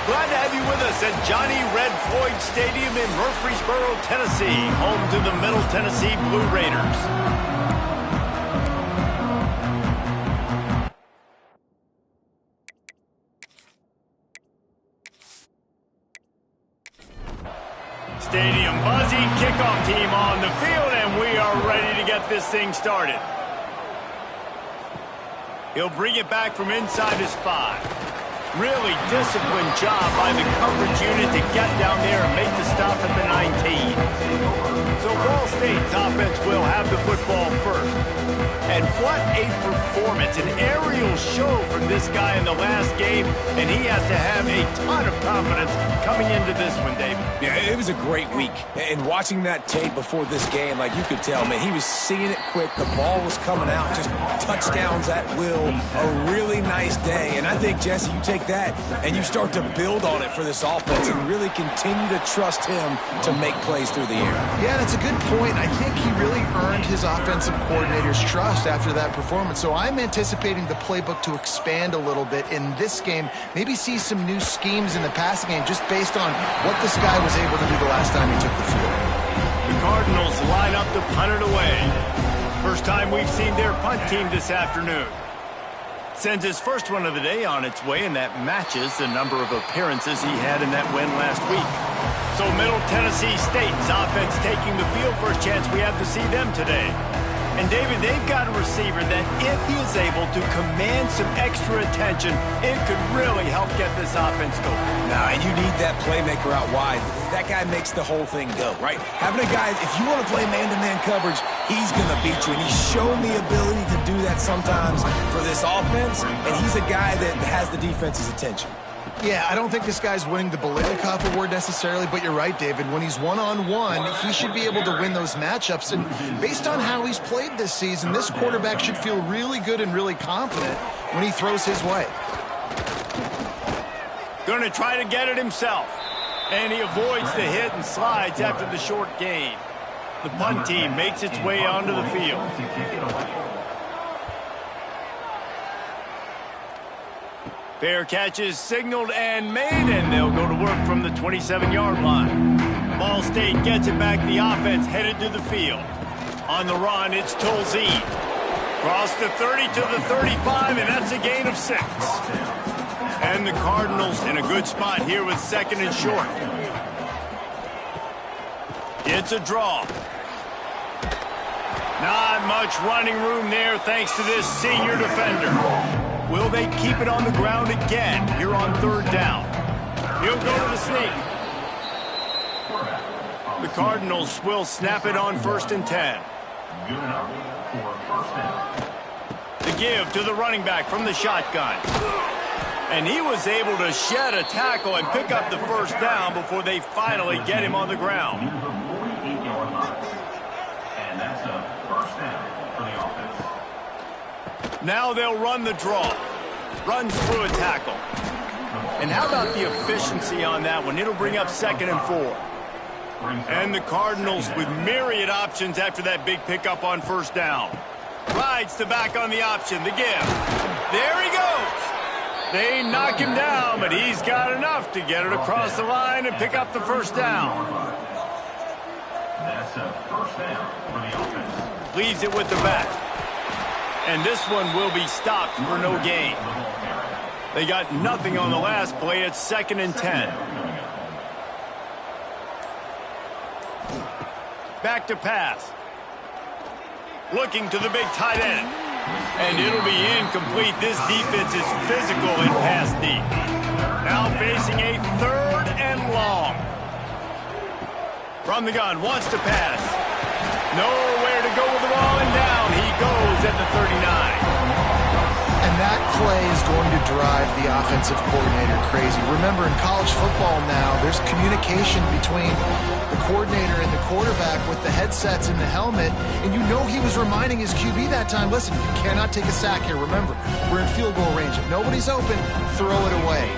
Glad to have you with us at Johnny Red Floyd Stadium in Murfreesboro, Tennessee, home to the Middle Tennessee Blue Raiders. Stadium buzzing, kickoff team on the field, and we are ready to get this thing started. He'll bring it back from inside his 5. Really disciplined job by the coverage unit to get down there and make the stop at the 19. So Ball State's offense will have the football first. And what a performance, an aerial show from this guy in the last game, and he has to have a ton of confidence coming into this one, David. Yeah, it was a great week. And watching that tape before this game, like you could tell, man, he was seeing it quick. The ball was coming out, just touchdowns at will. A really nice day. And I think, Jesse, you take that and you start to build on it for this offense and really continue to trust him to make plays through the air. Yeah, that's a good point. I think he really earned his offensive coordinator's trust after that performance. So I'm anticipating the playbook to expand a little bit in this game. Maybe see some new schemes in the passing game just based on what this guy was able to do the last time he took the field. The Cardinals line up to punt it away. First time we've seen their punt team this afternoon. Sends his first one of the day on its way, and that matches the number of appearances he had in that win last week. So Middle Tennessee State's offense taking the field. First chance we have to see them today. And, David, they've got a receiver that if he is able to command some extra attention, it could really help get this offense going. Now, and you need that playmaker out wide. That guy makes the whole thing go, right? Having a guy, if you want to play man-to-man coverage, he's going to beat you. And he's shown the ability to do that sometimes for this offense, and he's a guy that has the defense's attention. Yeah, I don't think this guy's winning the Biletnikoff Award necessarily, but you're right, David. When he's one-on-one, he should be able to win those matchups. And based on how he's played this season, this quarterback should feel really good and really confident when he throws his way. Going to try to get it himself. And he avoids the hit and slides after the short gain. The punt team makes its way onto the field. Fair catch is signaled and made, and they'll go to work from the 27-yard line. Ball State gets it back. The offense headed to the field. On the run, it's Tolzien. Cross the 30 to the 35, and that's a gain of 6. And the Cardinals in a good spot here with second and short. It's a draw. Not much running room there thanks to this senior defender. Will they keep it on the ground again here on third down? He'll go to the sneak. The Cardinals will snap it on 1st and 10. The give to the running back from the shotgun. And he was able to shed a tackle and pick up the first down before they finally get him on the ground. And that's a first down for the offense. Now they'll run the draw. Runs through a tackle. And how about the efficiency on that one? It'll bring up 2nd and 4. And the Cardinals with myriad options after that big pickup on first down. Rides the back on the option. The give. There he goes. They knock him down, but he's got enough to get it across the line and pick up the first down. That's a first down for the offense. Leaves it with the back. And this one will be stopped for no gain. They got nothing on the last play. It's 2nd and 10. Back to pass. Looking to the big tight end. And it'll be incomplete. This defense is physical and pass deep. Now facing a 3rd and long. From the gun, wants to pass. Nowhere to go with the ball, and down he goes at the 39. And that play is going to drive the offensive coordinator crazy. Remember, in college football now, there's communication between the coordinator and the quarterback with the headsets and the helmet, and you know he was reminding his QB that time, listen, you cannot take a sack here. Remember, we're in field goal range. If nobody's open, throw it away.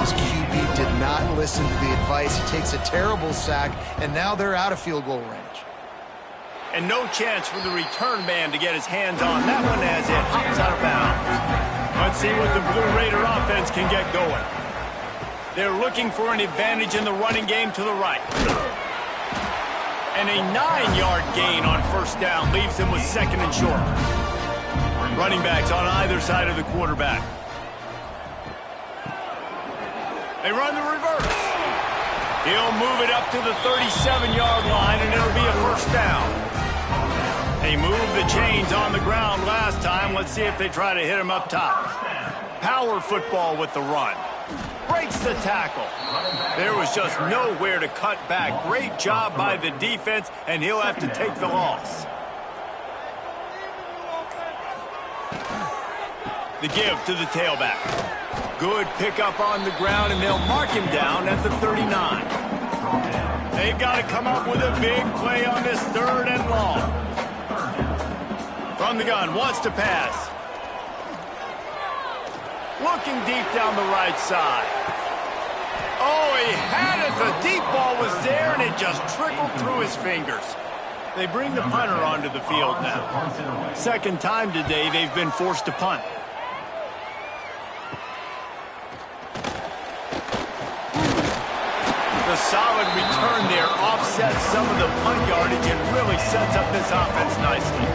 His QB did not listen to the advice. He takes a terrible sack, and now they're out of field goal range. And no chance for the return man to get his hands on that one as it hops out of bounds. Let's see what the Blue Raider offense can get going. They're looking for an advantage in the running game to the right. And a 9-yard gain on first down leaves him with second and short. Running backs on either side of the quarterback. They run the reverse. He'll move it up to the 37-yard line, and it'll be a first down. They moved the chains on the ground last time. Let's see if they try to hit him up top. Power football with the run. Breaks the tackle. There was just nowhere to cut back. Great job by the defense, and he'll have to take the loss. The give to the tailback. Good pickup on the ground, and they'll mark him down at the 39. They've got to come up with a big play on this 3rd and long. From the gun, wants to pass. Looking deep down the right side. Oh, he had it. The deep ball was there, and it just trickled through his fingers. They bring the punter onto the field now. Second time today they've been forced to punt. The solid return there offsets some of the punt yardage and really sets up this offense nicely.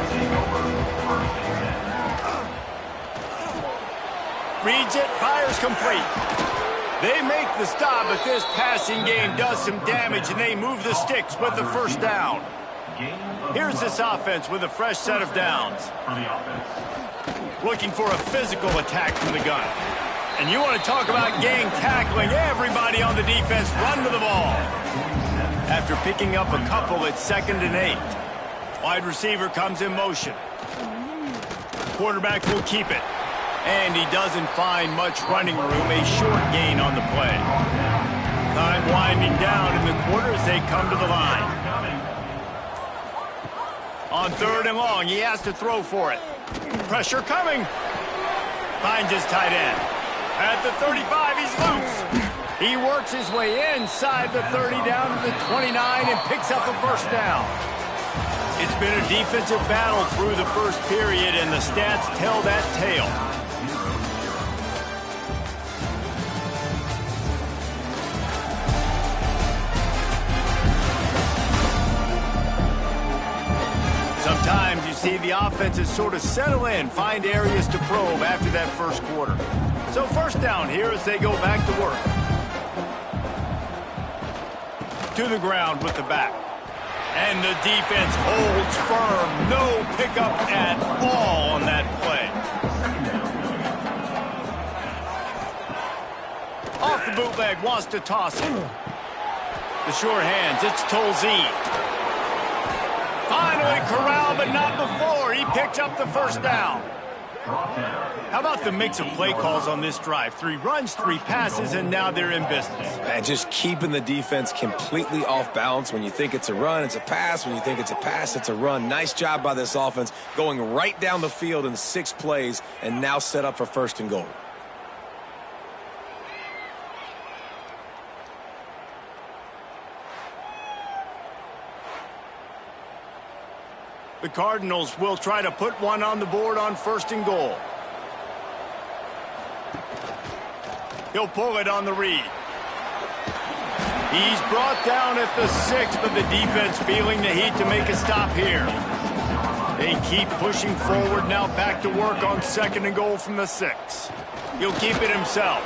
Reads it, fires complete. They make the stop, but this passing game does some damage, and they move the sticks with the first down. Here's this offense with a fresh set of downs. Looking for a physical attack from the gun. And you want to talk about gang tackling. Everybody on the defense run to the ball. After picking up a couple, it's 2nd and 8. Wide receiver comes in motion. Quarterback will keep it. And he doesn't find much running room. A short gain on the play. Time winding down in the quarter as they come to the line. On 3rd and long, he has to throw for it. Pressure coming. Finds his tight end. At the 35, he's loose. He works his way inside the 30 down to the 29 and picks up a first down. It's been a defensive battle through the first period, and the stats tell that tale. Sometimes you see the offenses sort of settle in, find areas to probe after that first quarter. So first down here as they go back to work. To the ground with the back. And the defense holds firm. No pickup at all on that play. Off the bootleg, wants to toss it. The short hands, it's Tolzien. Finally corralled, but not before. He picked up the first down. How about the mix of play calls on this drive? 3 runs, 3 passes, and now they're in business. And just keeping the defense completely off balance. When you think it's a run, it's a pass. When you think it's a pass, it's a run. Nice job by this offense, going right down the field in 6 plays and now set up for 1st and goal. The Cardinals will try to put one on the board on 1st and goal. He'll pull it on the read. He's brought down at the 6, but the defense feeling the heat to make a stop here. They keep pushing forward, now back to work on 2nd and goal from the 6. He'll keep it himself.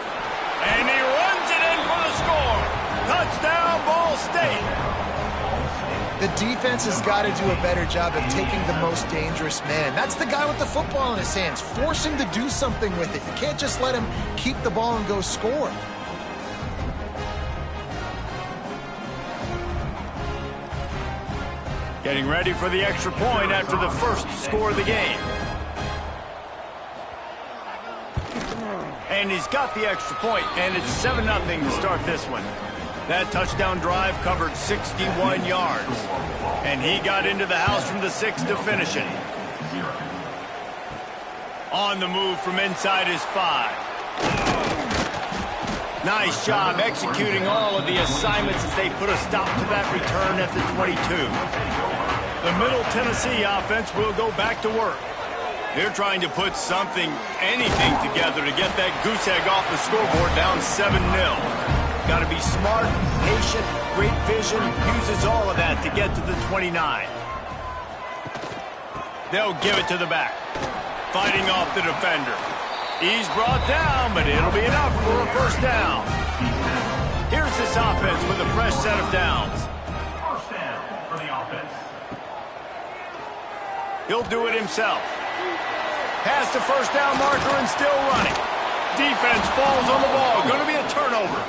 And he runs it in for the score. Touchdown, Ball State. The defense has got to do a better job of taking the most dangerous man. That's the guy with the football in his hands. Force him to do something with it. You can't just let him keep the ball and go score. Getting ready for the extra point after the first score of the game. And he's got the extra point, and it's 7-0 to start this one. That touchdown drive covered 61 yards. And he got into the house from the 6 to finish it. On the move from inside his 5. Nice job executing all of the assignments as they put a stop to that return at the 22. The Middle Tennessee offense will go back to work. They're trying to put something, anything together to get that goose egg off the scoreboard down 7-0. Got to be smart, patient, great vision, uses all of that to get to the 29. They'll give it to the back. Fighting off the defender. He's brought down, but it'll be enough for a first down. Here's this offense with a fresh set of downs. First down for the offense. He'll do it himself. Past the first down marker and still running. Defense falls on the ball. Going to be a turnover.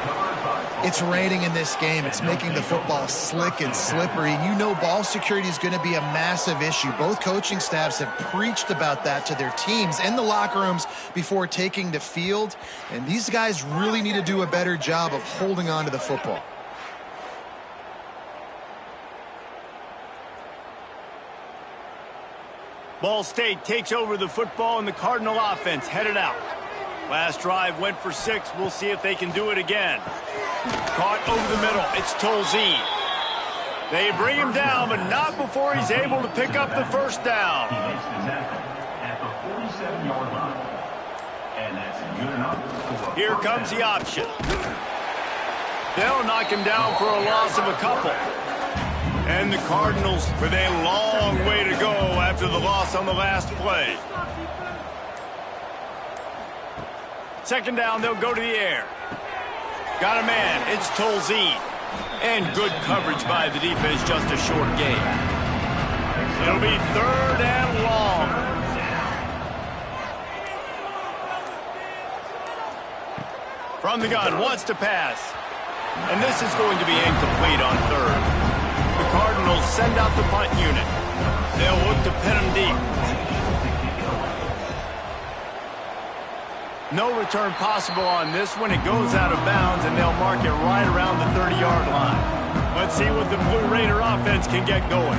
It's raining in this game. It's making the football slick and slippery. You know ball security is going to be a massive issue. Both coaching staffs have preached about that to their teams in the locker rooms before taking the field. And these guys really need to do a better job of holding on to the football. Ball State takes over the football and the Cardinal offense headed out. Last drive went for 6. We'll see if they can do it again. Caught over the middle. It's Tolzien. They bring him down, but not before he's able to pick up the first down. He makes the tackle at the 47-yard line. And that's good enough for Here comes the option. They'll knock him down for a loss of a couple. And the Cardinals with a long way to go after the loss on the last play. Second down, they'll go to the air. Got a man, it's Tolzien. And good coverage by the defense, just a short gain. It'll be third and long. From the gun, wants to pass. And this is going to be incomplete on third. The Cardinals send out the punt unit. They'll look to pin him deep. No return possible on this one. It goes out of bounds, and they'll mark it right around the 30-yard line. Let's see what the Blue Raider offense can get going.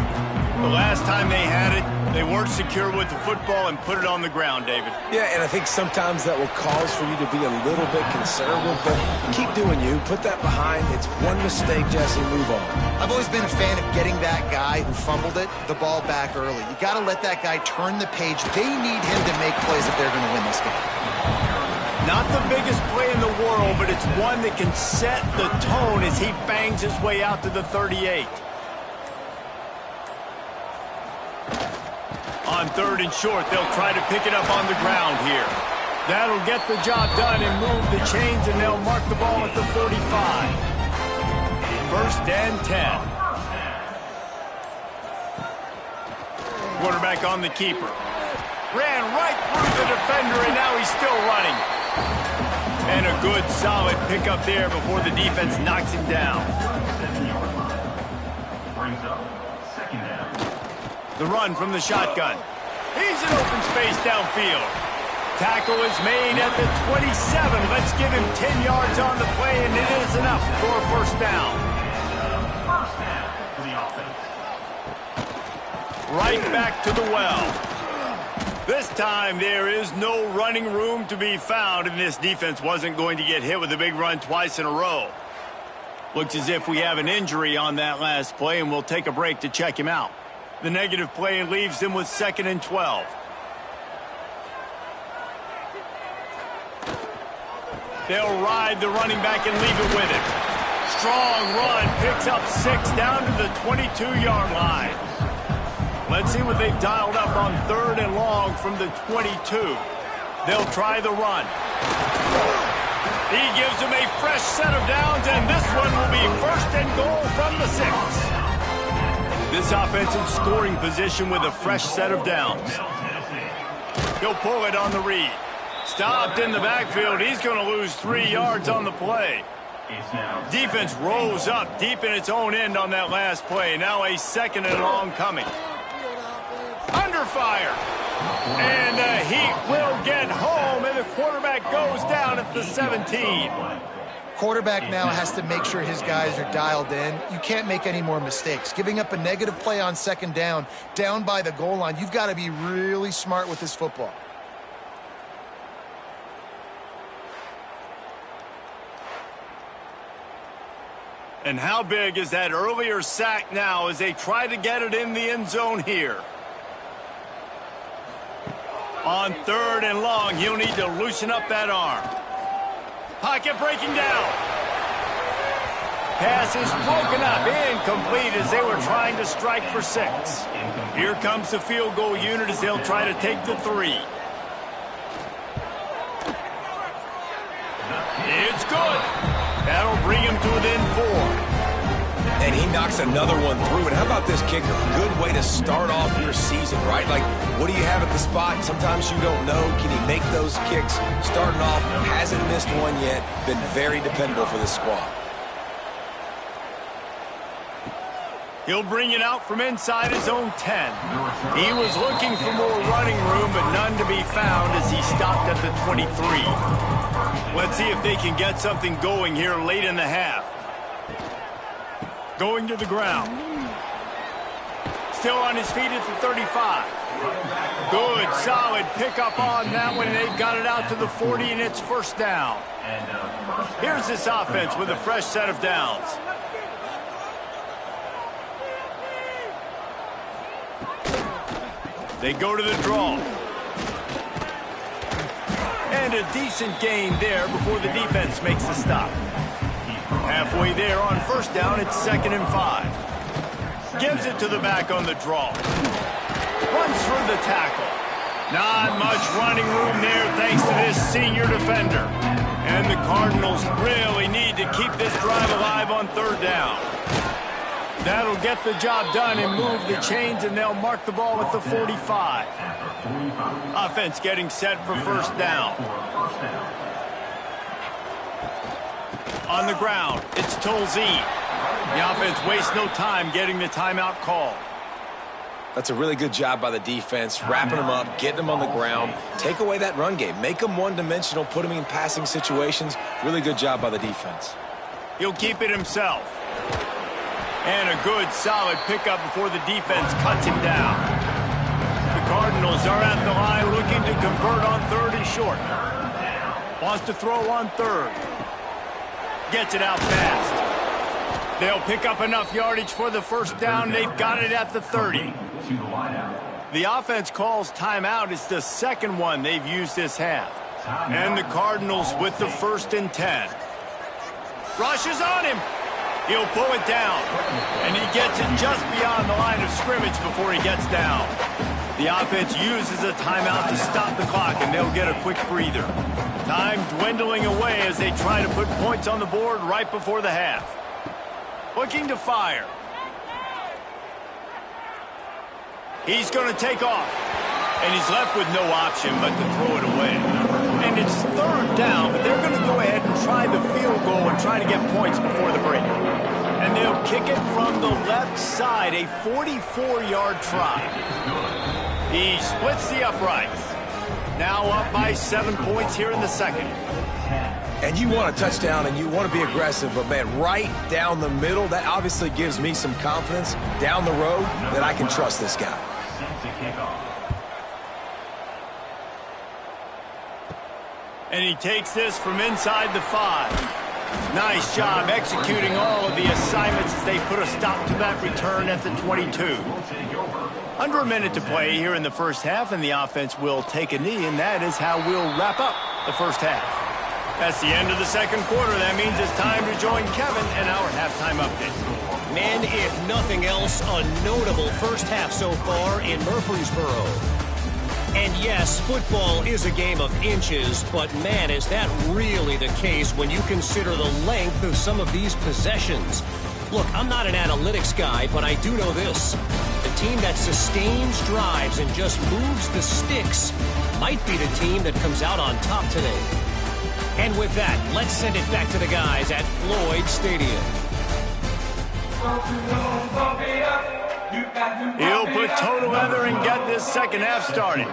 The last time they had it, they weren't secure with the football and put it on the ground, David. Yeah, and I think sometimes that will cause for you to be a little bit conservative, but keep doing you. Put that behind. It's one mistake, Jesse. Move on. I've always been a fan of getting that guy who fumbled it, the ball back early. You got to let that guy turn the page. They need him to make plays if they're going to win this game. Not the biggest play in the world, but it's one that can set the tone as he bangs his way out to the 38. On third and short, they'll try to pick it up on the ground here. That'll get the job done and move the chains, and they'll mark the ball at the 45. First and 10. Quarterback on the keeper. Ran right through the defender, and now he's still running. And a good, solid pickup there before the defense knocks him down. 7-yard line. Brings up second down. The run from the shotgun. He's in open space downfield. Tackle is made at the 27. Let's give him 10 yards on the play, and it is enough for a first down. First down for the offense. Right back to the well. This time, there is no running room to be found, and this defense wasn't going to get hit with a big run twice in a row. Looks as if we have an injury on that last play, and we'll take a break to check him out. The negative play leaves him with 2nd and 12. They'll ride the running back and leave it with him. Strong run, picks up 6 down to the 22-yard line. Let's see what they've dialed up on third and long from the 22. They'll try the run. He gives them a fresh set of downs, and this one will be first and goal from the 6. This offensive scoring position with a fresh set of downs. He'll pull it on the read. Stopped in the backfield. He's going to lose 3 yards on the play. Defense rose up deep in its own end on that last play. Now a 2nd and long coming. Under fire. And the Heat will get home, and the quarterback goes down at the 17. Quarterback now has to make sure his guys are dialed in. You can't make any more mistakes. Giving up a negative play on 2nd down by the goal line, you've got to be really smart with this football. And how big is that earlier sack now as they try to get it in the end zone here? On third and long, he'll need to loosen up that arm. Pocket breaking down. Pass is broken up, incomplete as they were trying to strike for 6. Here comes the field goal unit as they'll try to take the 3. It's good. That'll bring him to within 4. And he knocks another one through. And how about this kicker? Good way to start off your season, right? Like, what do you have at the spot? Sometimes you don't know. Can he make those kicks? Starting off, hasn't missed one yet. Been very dependable for this squad. He'll bring it out from inside his own 10. He was looking for more running room, but none to be found as he stopped at the 23. Let's see if they can get something going here late in the half. Going to the ground. Still on his feet at the 35. Good, solid pickup on that one. They've got it out to the 40, and it's first down. Here's this offense with a fresh set of downs. They go to the draw. And a decent gain there before the defense makes the stop. Halfway there on first down, it's 2nd and 5. Gives it to the back on the draw. Runs through the tackle. Not much running room there thanks to this senior defender. And the Cardinals really need to keep this drive alive on 3rd down. That'll get the job done and move the chains, and they'll mark the ball at the 45. Offense getting set for first down. On the ground, it's Tolzien. The offense wastes no time getting the timeout call. That's a really good job by the defense, wrapping them up, getting them on the ground. Take away that run game. Make them one-dimensional, put them in passing situations. Really good job by the defense. He'll keep it himself. And a good, solid pickup before the defense cuts him down. The Cardinals are at the line looking to convert on 3rd and short. Wants to throw on 3rd. Gets it out fast. They'll pick up enough yardage for the first down. They've got it at the 30. The offense calls timeout. It's the 2nd one they've used this half. And the Cardinals with the 1st and 10. Rushes on him. He'll pull it down. And he gets it just beyond the line of scrimmage before he gets down. The offense uses a timeout to stop the clock, and they'll get a quick breather. Time dwindling away as they try to put points on the board right before the half. Looking to fire. He's going to take off. And he's left with no option but to throw it away. And it's 3rd down, but they're going to go ahead and try the field goal and try to get points before the break. And they'll kick it from the left side, a 44-yard try. He splits the uprights. Now up by 7 points here in the 2nd. And you want a touchdown and you want to be aggressive, but man, right down the middle, that obviously gives me some confidence down the road that I can trust this guy. And he takes this from inside the 5. Nice job executing all of the assignments as they put a stop to that return at the 22. Under a minute to play here in the first half, and the offense will take a knee, and that is how we'll wrap up the first half. That's the end of the 2nd quarter. That means it's time to join Kevin and our halftime update. Man, if nothing else, a notable first half so far in Murfreesboro. And yes, football is a game of inches, but man, is that really the case when you consider the length of some of these possessions. Look, I'm not an analytics guy, but I do know this. The team that sustains drives and just moves the sticks might be the team that comes out on top today. And with that, let's send it back to the guys at Floyd Stadium. He'll put toe together and get this second half started.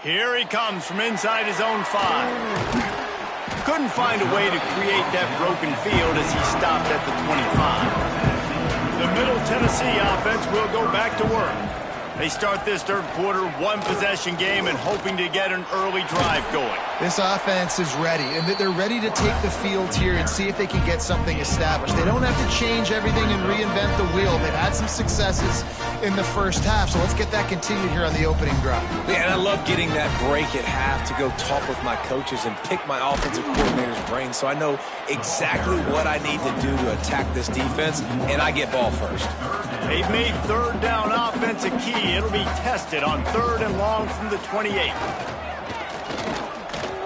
Here he comes from inside his own 5. Couldn't find a way to create that broken field as he stopped at the 25. The Middle Tennessee offense will go back to work. They start this third quarter, one-possession game, and hoping to get an early drive going. This offense is ready, and they're ready to take the field here and see if they can get something established. They don't have to change everything and reinvent the wheel. They've had some successes in the first half, so let's get that continued here on the opening drive. Yeah, and I love getting that break at half to go talk with my coaches and pick my offensive coordinator's brain so I know exactly what I need to do to attack this defense, and I get ball first. They've made third down offense a key. It'll be tested on 3rd and long from the 28.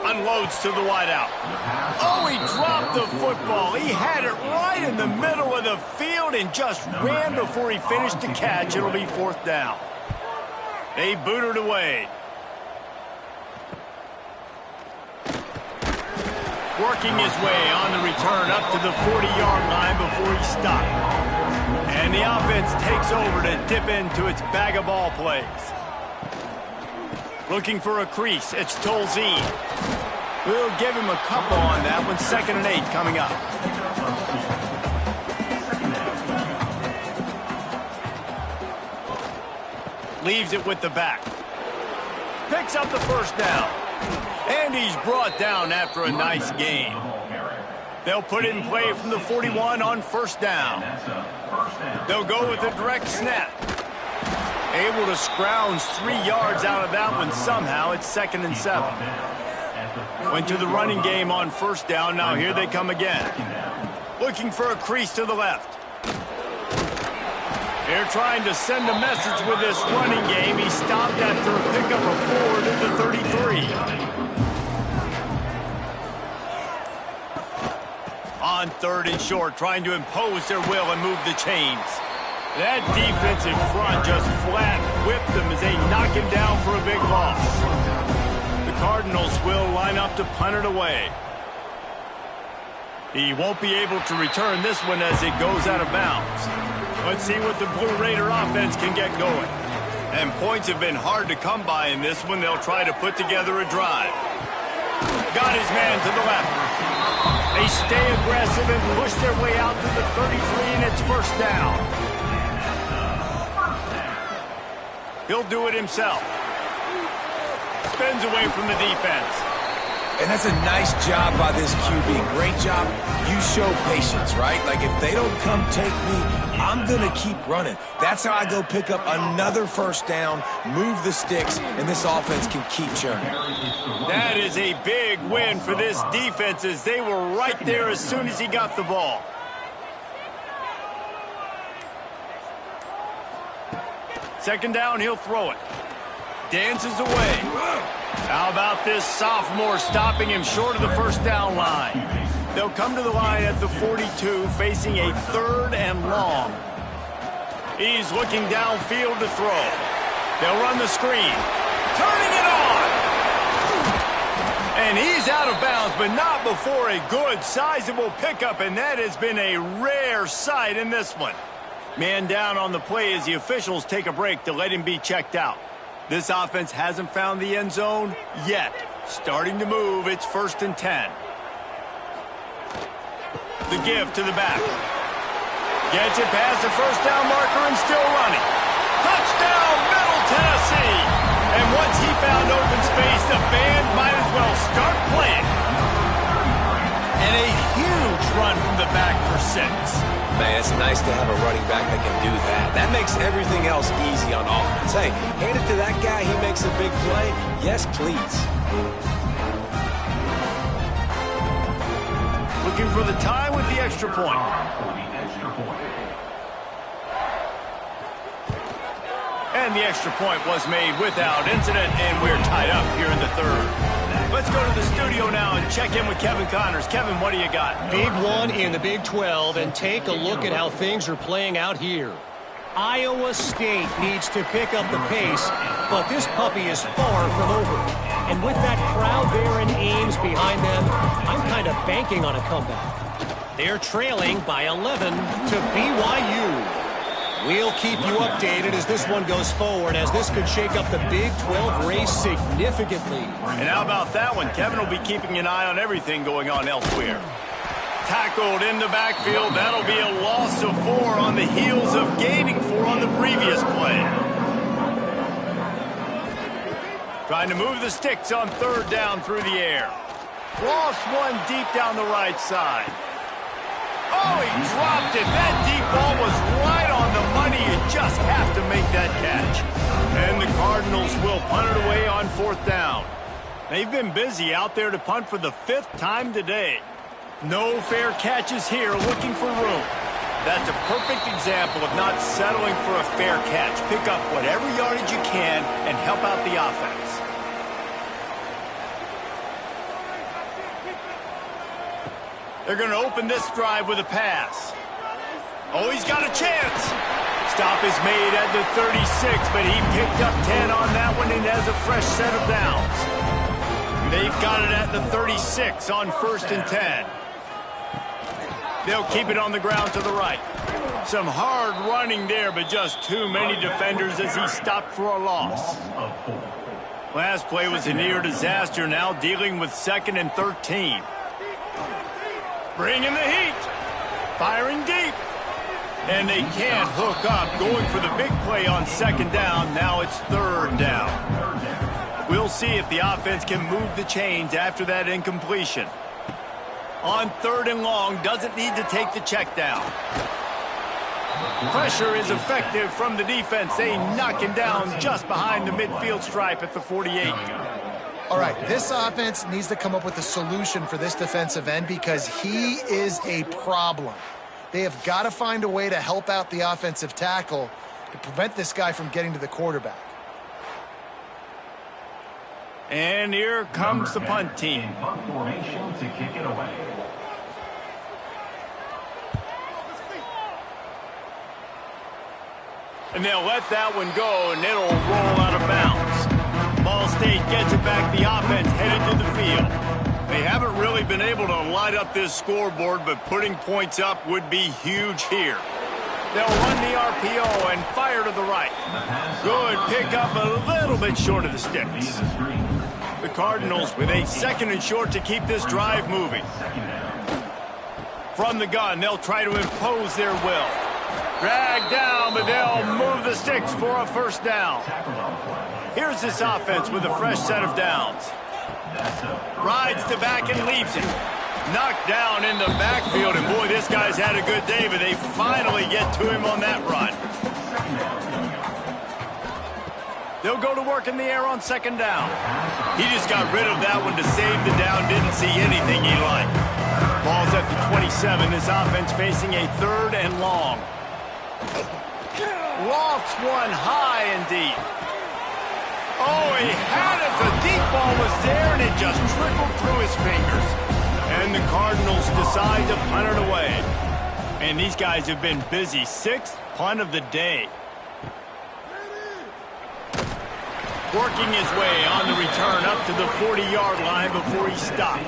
Unloads to the wideout. Oh, he dropped the football. He had it right in the middle of the field and just ran before he finished the catch. It'll be 4th down. They boot it away. Working his way on the return up to the 40-yard line before he stopped. And the offense takes over to dip into its bag of ball plays. Looking for a crease. It's Tolzien. We'll give him a couple on that one. 2nd and 8 coming up. Leaves it with the back. Picks up the first down. And he's brought down after a nice gain. They'll put it in play from the 41 on 1st down. They'll go with a direct snap. Able to scrounge 3 yards out of that one somehow. It's 2nd and 7. Went to the running game on 1st down. Now here they come again. Looking for a crease to the left. They're trying to send a message with this running game. He stopped after a pickup of 4 to the 33. On 3rd and short, trying to impose their will and move the chains. That defensive front just flat whipped them as they knock him down for a big loss. The Cardinals will line up to punt it away. He won't be able to return this one as it goes out of bounds. Let's see what the Blue Raider offense can get going. And points have been hard to come by in this one. They'll try to put together a drive. Got his man to the left. They stay aggressive and push their way out to the 33, and it's 1st down. He'll do it himself. Spins away from the defense. And that's a nice job by this QB. Great job. You show patience, right? Like, if they don't come take me, I'm going to keep running. That's how I go pick up another 1st down, move the sticks, and this offense can keep churning. That is a big win for this defense as they were right there as soon as he got the ball. Second down, he'll throw it. Dances away. How about this sophomore stopping him short of the 1st down line? They'll come to the line at the 42, facing a 3rd and long. He's looking downfield to throw. They'll run the screen. Turning it on! And he's out of bounds, but not before a good, sizable pickup, and that has been a rare sight in this one. Man down on the play as the officials take a break to let him be checked out. This offense hasn't found the end zone yet. Starting to move, it's 1st and 10. The give to the back. Gets it past the 1st down marker and still running. Touchdown, Middle Tennessee! And once he found open space, the band might as well start playing. And a huge run from the back for 6. Man, it's nice to have a running back that can do that. That makes everything else easy on offense. Hey, hand it to that guy, he makes a big play. Yes, please. Looking for the tie with the extra point. And the extra point was made without incident, and we're tied up here in the 3rd. Let's go to the studio now and check in with Kevin Connors. Kevin, what do you got? Big one in the Big 12, and take a look at how things are playing out here. Iowa State needs to pick up the pace, but this puppy is far from over. And with that crowd there in Ames behind them, I'm kind of banking on a comeback. They're trailing by 11 to BYU. We'll keep you updated as this one goes forward, as this could shake up the Big 12 race significantly. And how about that one? Kevin will be keeping an eye on everything going on elsewhere. Tackled in the backfield. That'll be a loss of 4 on the heels of gaining 4 on the previous play. Trying to move the sticks on third down through the air. Lost one deep down the right side. Oh, he dropped it. That deep ball was right on the money. You just have to make that catch. And the Cardinals will punt it away on fourth down. They've been busy out there to punt for the 5th time today. No fair catches here, looking for room. That's a perfect example of not settling for a fair catch. Pick up whatever yardage you can and help out the offense. They're going to open this drive with a pass. Oh, he's got a chance. Stop is made at the 36, but he picked up 10 on that one and has a fresh set of downs. They've got it at the 36 on 1st and 10. They'll keep it on the ground to the right. Some hard running there, but just too many defenders as he stopped for a loss. Last play was a near disaster, now dealing with 2nd and 13. Bringing the heat. Firing deep. And they can't hook up. Going for the big play on 2nd down. Now it's 3rd down. We'll see if the offense can move the chains after that incompletion. On 3rd and long, doesn't need to take the check down. Pressure is effective from the defense. They knock him down just behind the midfield stripe at the 48. All right, this offense needs to come up with a solution for this defensive end because he is a problem. They have got to find a way to help out the offensive tackle to prevent this guy from getting to the quarterback. And here comes the punt team. Punt formation to kick it away. And they'll let that one go, and it'll roll out of bounds. Ball State gets it back. The offense headed to the field. They haven't really been able to light up this scoreboard, but putting points up would be huge here. They'll run the RPO and fire to the right. Good pickup, a little bit short of the sticks. The Cardinals with a 2nd and short to keep this drive moving. From the gun, they'll try to impose their will. Drag down, but they'll move the sticks for a 1st down. Here's this offense with a fresh set of downs. Rides the back and leaves it. Knocked down in the backfield, and boy, this guy's had a good day, but they finally get to him on that run. They'll go to work in the air on 2nd down. He just got rid of that one to save the down, didn't see anything he liked. Ball's at the 27, this offense facing a 3rd and long. Lofts one high and deep. Oh, he had it. The deep ball was there, and it just trickled through his fingers. And the Cardinals decide to punt it away. And these guys have been busy. 6th punt of the day. Working his way on the return up to the 40-yard line before he stopped.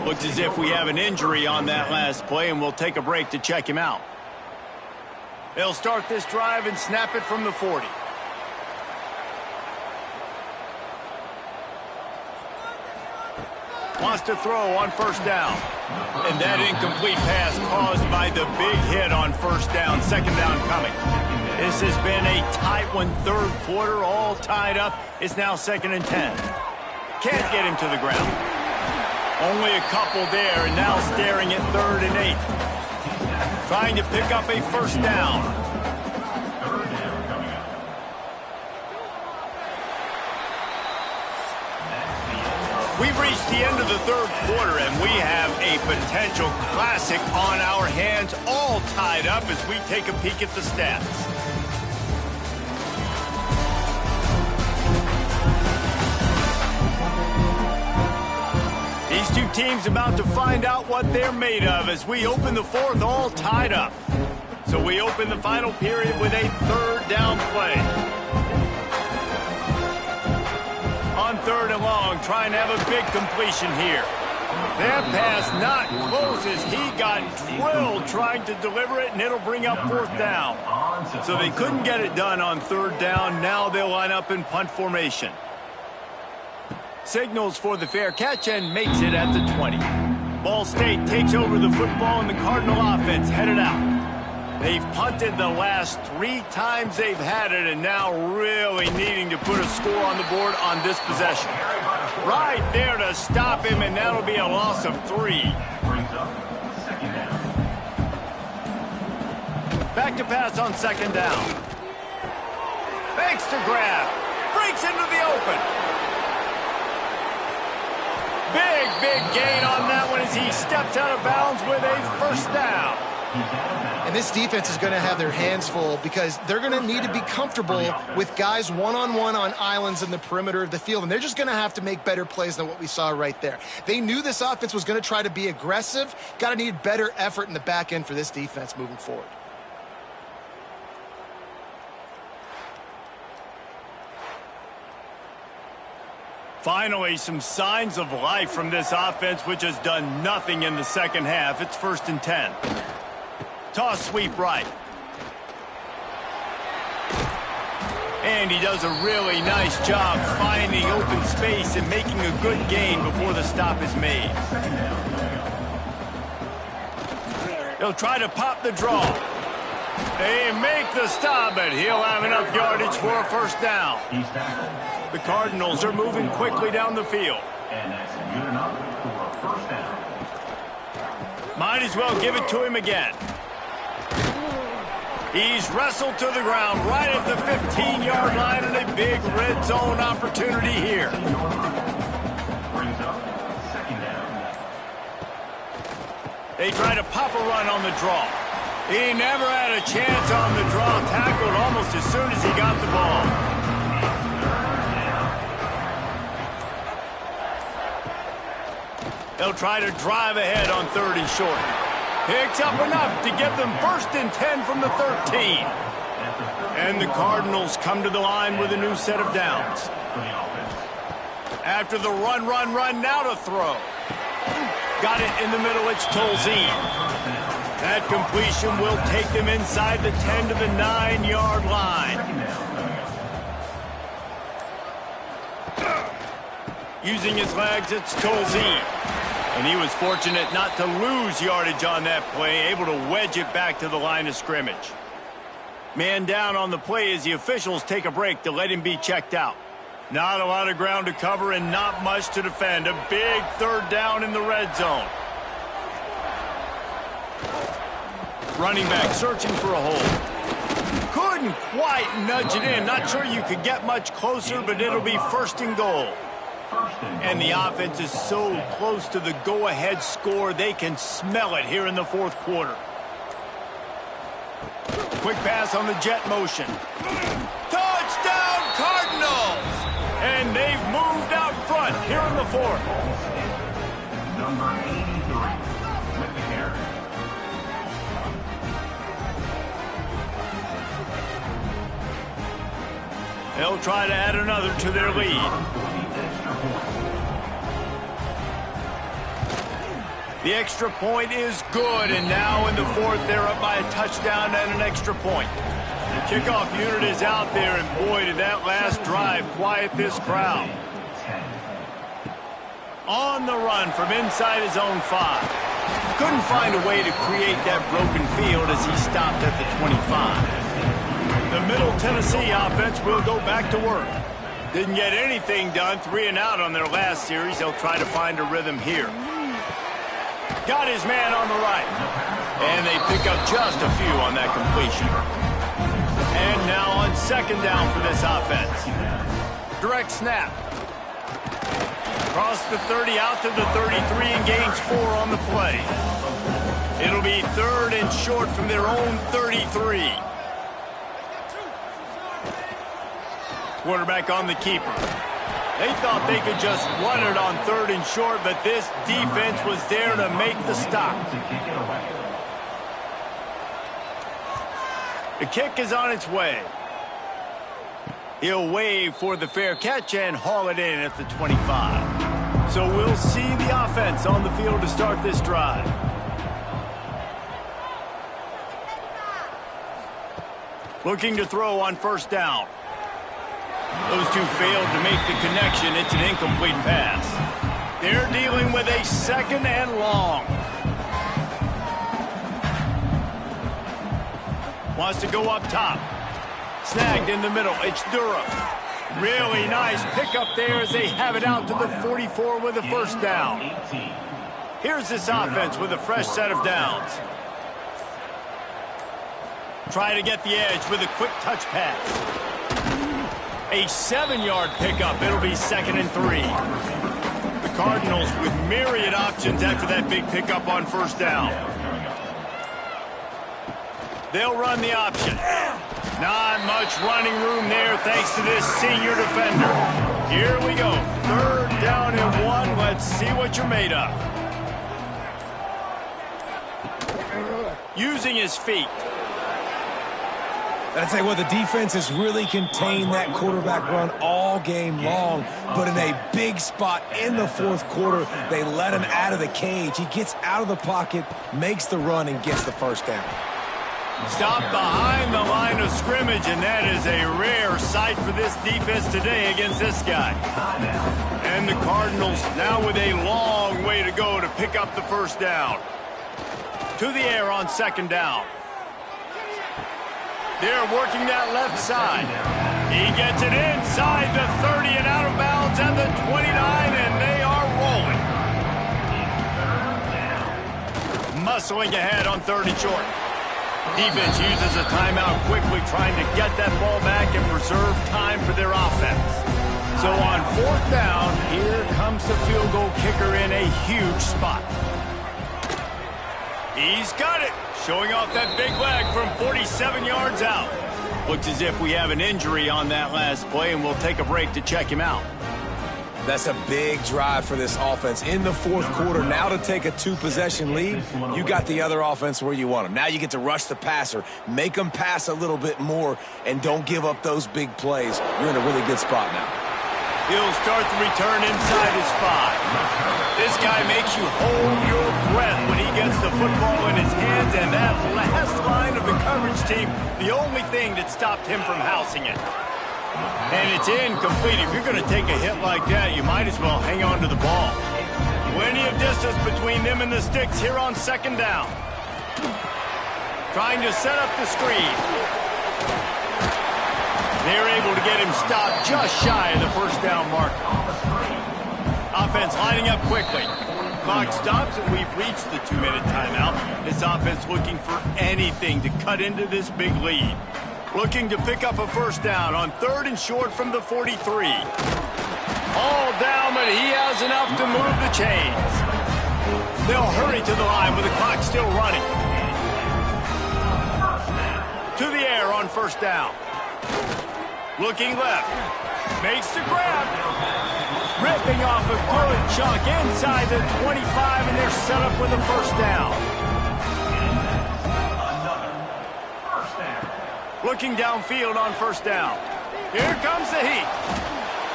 Looks as if we have an injury on that last play, and we'll take a break to check him out. They'll start this drive and snap it from the 40. Wants to throw on 1st down. And that incomplete pass caused by the big hit on 1st down. 2nd down coming. This has been a tight one, 3rd quarter, all tied up. It's now 2nd and 10. Can't get him to the ground. Only a couple there, and now staring at 3rd and 8. Trying to pick up a 1st down. We've reached the end of the 3rd quarter, and we have a potential classic on our hands, all tied up as we take a peek at the stats. These two teams about to find out what they're made of as we open the 4th all tied up. So we open the final period with a 3rd down play. On 3rd and long, trying to have a big completion here. That pass not close as he got drilled trying to deliver it, and it'll bring up 4th down. So they couldn't get it done on 3rd down. Now they'll line up in punt formation. Signals for the fair catch and makes it at the 20. Ball State takes over the football, and the Cardinal offense headed out. They've punted the last 3 times they've had it, and now really needing to put a score on the board on this possession. Right there to stop him, and that'll be a loss of 3. Back to pass on second down. Fakes to grab. Breaks into the open. Big gain on that one as he steps out of bounds with a first down. And this defense is going to have their hands full because they're going to need to be comfortable with guys one-on-one on islands in the perimeter of the field, and they're just going to have to make better plays than what we saw right there. They knew this offense was going to try to be aggressive. Got to need better effort in the back end for this defense moving forward. Finally, some signs of life from this offense, which has done nothing in the second half. It's 1st and 10. Toss sweep right. And he does a really nice job finding open space and making a good gain before the stop is made. He'll try to pop the draw. They make the stop, but he'll have enough yardage for a first down. The Cardinals are moving quickly down the field. And that's good enough for a first down. Might as well give it to him again. He's wrestled to the ground right at the 15-yard line, and a big red zone opportunity here. Brings up second down. They try to pop a run on the draw. He never had a chance on the draw, tackled almost as soon as he got the ball. They'll try to drive ahead on 3rd and short. Picks up enough to get them 1st and 10 from the 13. And the Cardinals come to the line with a new set of downs. After the run, now to throw. Got it in the middle, it's Tolzien. That completion will take them inside the 10 to the 9-yard line. Using his legs, it's Tolzien. And he was fortunate not to lose yardage on that play, able to wedge it back to the line of scrimmage. Man down on the play as the officials take a break to let him be checked out. Not a lot of ground to cover and not much to defend. A big 3rd down in the red zone. Running back searching for a hole. Couldn't quite nudge it in. Not sure you could get much closer, but it'll be 1st and goal. And the offense is so close to the go-ahead score, they can smell it here in the 4th quarter. Quick pass on the jet motion. Touchdown, Cardinals! And they've moved out front here in the 4th. Number 83 with the carry. They'll try to add another to their lead. The extra point is good, and now in the 4th, they're up by a touchdown and an extra point. The kickoff unit is out there, and boy, did that last drive quiet this crowd. On the run from inside his own 5. Couldn't find a way to create that broken field as he stopped at the 25. The Middle Tennessee offense will go back to work. Didn't get anything done, 3 and out on their last series. They'll try to find a rhythm here. Got his man on the right. And they pick up just a few on that completion. And now on 2nd down for this offense. Direct snap. Across the 30 out to the 33 and gains 4 on the play. It'll be 3rd and short from their own 33. Quarterback on the keeper. They thought they could just run it on 3rd and short, but this defense was there to make the stop. The kick is on its way. He'll wave for the fair catch and haul it in at the 25. So we'll see the offense on the field to start this drive. Looking to throw on 1st down. Those two failed to make the connection. It's an incomplete pass. They're dealing with a 2nd and long. Wants to go up top. Snagged in the middle. It's Durham. Really nice pickup there as they have it out to the 44 with a first down. Here's this offense with a fresh set of downs. Try to get the edge with a quick touch pass. A 7-yard pickup. It'll be 2nd and 3. The Cardinals with myriad options after that big pickup on first down. They'll run the option. Not much running room there thanks to this senior defender. Here we go. 3rd down and 1. Let's see what you're made of. Using his feet. I'd say, well, the defense has really contained that quarterback run all game long, but in a big spot in the 4th quarter, they let him out of the cage. He gets out of the pocket, makes the run, and gets the first down. Stop behind the line of scrimmage, and that is a rare sight for this defense today against this guy. And the Cardinals now with a long way to go to pick up the first down. To the air on 2nd down. They're working that left side. He gets it inside the 30 and out of bounds at the 29, and they are rolling. Muscling ahead on 3rd and short. Defense uses a timeout quickly, trying to get that ball back and preserve time for their offense. So on 4th down, here comes the field goal kicker in a huge spot. He's got it. Showing off that big leg from 47 yards out. Looks as if we have an injury on that last play, and we'll take a break to check him out. That's a big drive for this offense in the 4th quarter. Now to take a 2-possession lead, you got the other offense where you want them. Now you get to rush the passer, make them pass a little bit more, and don't give up those big plays. You're in a really good spot now. He'll start the return inside his 5. This guy makes you hold your breath when he gets the football in his hands, and that last line of the coverage team, the only thing that stopped him from housing it. And it's incomplete. If you're going to take a hit like that, you might as well hang on to the ball. Plenty of distance between them and the sticks here on 2nd down. Trying to set up the screen. They're able to get him stopped just shy of the first down mark. Offense lining up quickly. Clock stops, and we've reached the 2-minute timeout. This offense looking for anything to cut into this big lead. Looking to pick up a first down on 3rd and short from the 43. All down, but he has enough to move the chains. They'll hurry to the line with the clock still running. To the air on first down. Looking left. Makes the grab. Ripping off a good chunk inside the 25, and they're set up with a first down. Looking downfield on first down. Here comes the heat.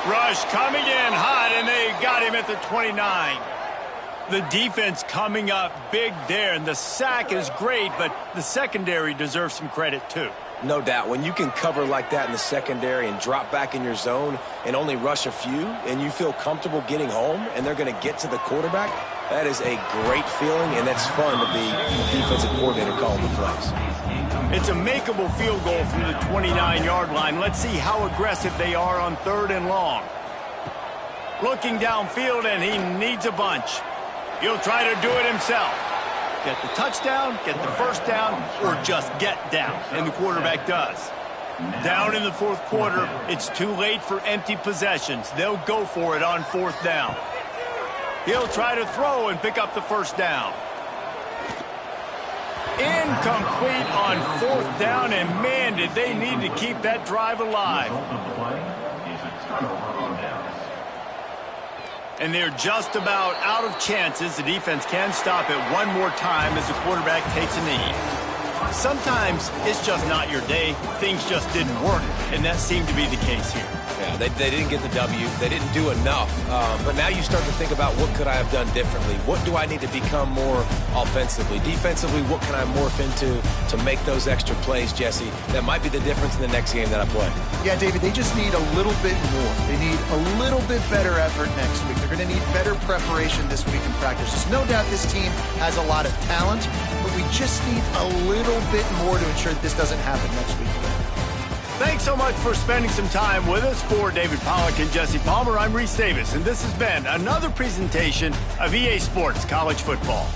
Rush coming in hot, and they got him at the 29. The defense coming up big there, and the sack is great, but the secondary deserves some credit too. No doubt. When you can cover like that in the secondary and drop back in your zone and only rush a few, and you feel comfortable getting home, and they're going to get to the quarterback, that is a great feeling, and it's fun to be a defensive coordinator calling the plays. It's a makeable field goal from the 29-yard line. Let's see how aggressive they are on 3rd and long. Looking downfield, and he needs a bunch. He'll try to do it himself. Get the touchdown, get the first down, or just get down, and the quarterback does. Down in the 4th quarter, it's too late for empty possessions. They'll go for it on 4th down. He'll try to throw and pick up the first down. Incomplete on 4th down, and man, did they need to keep that drive alive. And they're just about out of chances. The defense can stop it one more time as the quarterback takes a knee. Sometimes it's just not your day. Things just didn't work, and that seemed to be the case here. Yeah, they didn't get the W. They didn't do enough. But now you start to think about, what could I have done differently? What do I need to become more offensively? Defensively, what can I morph into to make those extra plays, Jesse? That might be the difference in the next game that I play. Yeah, David, they just need a little bit more. They need a little bit better effort next week. They're going to need better preparation this week in practice. There's no doubt this team has a lot of talent, but we just need a little little bit more to ensure that this doesn't happen next week. Thanks so much for spending some time with us. For David Pollack and Jesse Palmer, I'm Reese Davis, and this has been another presentation of EA Sports College Football.